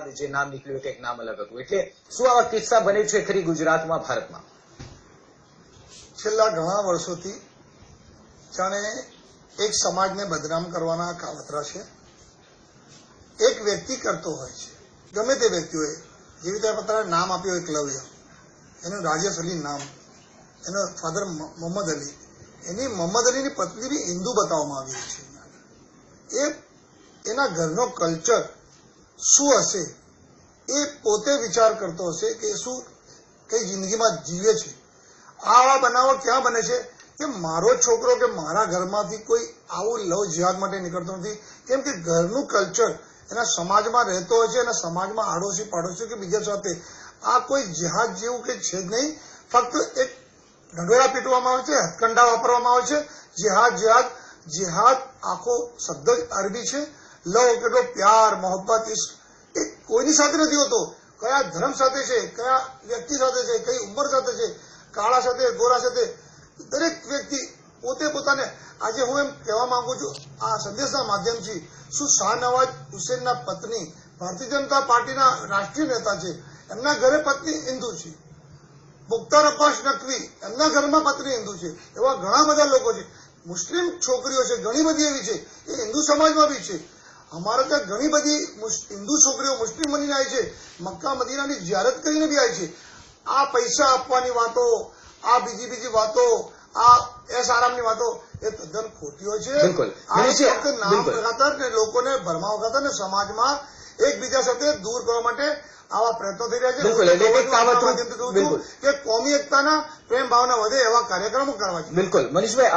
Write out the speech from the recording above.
બાદ જે નામ નીકળ્યું કંઈક નામ અલગ હતું, એટલે શું આવા કિસ્સા બને છે ખરી ગુજરાતમાં, ભારતમાં? છેલ્લા ઘણા વર્ષોથી જાણે એક સમાજને બદનામ કરવાના કાવતરા છે. એક વ્યક્તિ કરતો હોય છે, ગમે તે વ્યક્તિ હોય. જેવી રીતે આપણે નામ આપ્યું એકલવ્ય, એનું રાજેશ અલી નામ, એનો ફાધર મોહમ્મદ અલી, એની મોહમ્મદ અલીની પત્ની બી હિન્દુ બતાવવામાં આવી છે. એ એના ઘરનો કલ્ચર શું હશે એ પોતે વિચાર કરતો હશે કે શું કઈ જિંદગીમાં જીવે છે. આવા બનાવો ક્યાં બને છે કે મારો છોકરો કે મારા ઘરમાંથી કોઈ આવું લવ જિહાદ માટે નીકળતો નથી, કેમ કે ઘરનું કલ્ચર એના સમાજમાં રહેતો હોય છે, એના સમાજમાં આડોશી પાડોશી કે બીજા સાથે આ કોઈ જિહાદ જેવું કંઈ છે જ નહીં. ફક્ત એક ઢંઢોરા પીટવામાં આવે છે, હથકંડા વાપરવામાં આવે છે. જિહાદ જિહાદ જિહાદ આખો શબ્દ જ અરબી છે. લવ કેટલો પ્યાર મોહબ્બત એ કોઈની સાથે નથી હોતો. કયા ધર્મ સાથે છે, કયા વ્યક્તિ સાથે છે, કઈ ઉંમર સાથે છે, કાળા સાથે ગોરા સાથે, દરેક વ્યક્તિ પોતે પોતાને. આજે હું એમ કહેવા માંગુ છું આ સંદેશના માધ્યમથી, શું શાહનવાજ હુસેનના પત્ની ભારતીય જનતા પાર્ટીના રાષ્ટ્રીય નેતા છે, એમના ઘરે પત્ની હિન્દુ છે. મુખ્તાર અબ્બાસ નકવી, એમના ઘરમાં પત્ની હિન્દુ છે. એવા ઘણા બધા લોકો છે. મુસ્લિમ છોકરીઓ છે, ઘણી બધી એવી છે, એ હિન્દુ સમાજમાં બી છે. અમારે ત્યાં ઘણી બધી હિન્દુ છોકરીઓ મુસ્લિમ બનીને આવી છે, મક્કા મદીનાની જિયારત કરીને બી આવી છે. આ પૈસા આપવાની વાતો, આ બીજી વાતો, આ એસ આરામની વાતો એ તદ્દન ખોટી હોય છે. આ ફક્ત નામ ખાતર ને લોકોને ભરમાવા ખાતર ને સમાજમાં એકબીજા સાથે દૂર કરવા માટે આવા પ્રયત્નો થઈ રહ્યા છે. કે કોમી એકતાના પ્રેમ ભાવના વધે એવા કાર્યક્રમો કરવા છે. બિલકુલ મનીષભાઈ,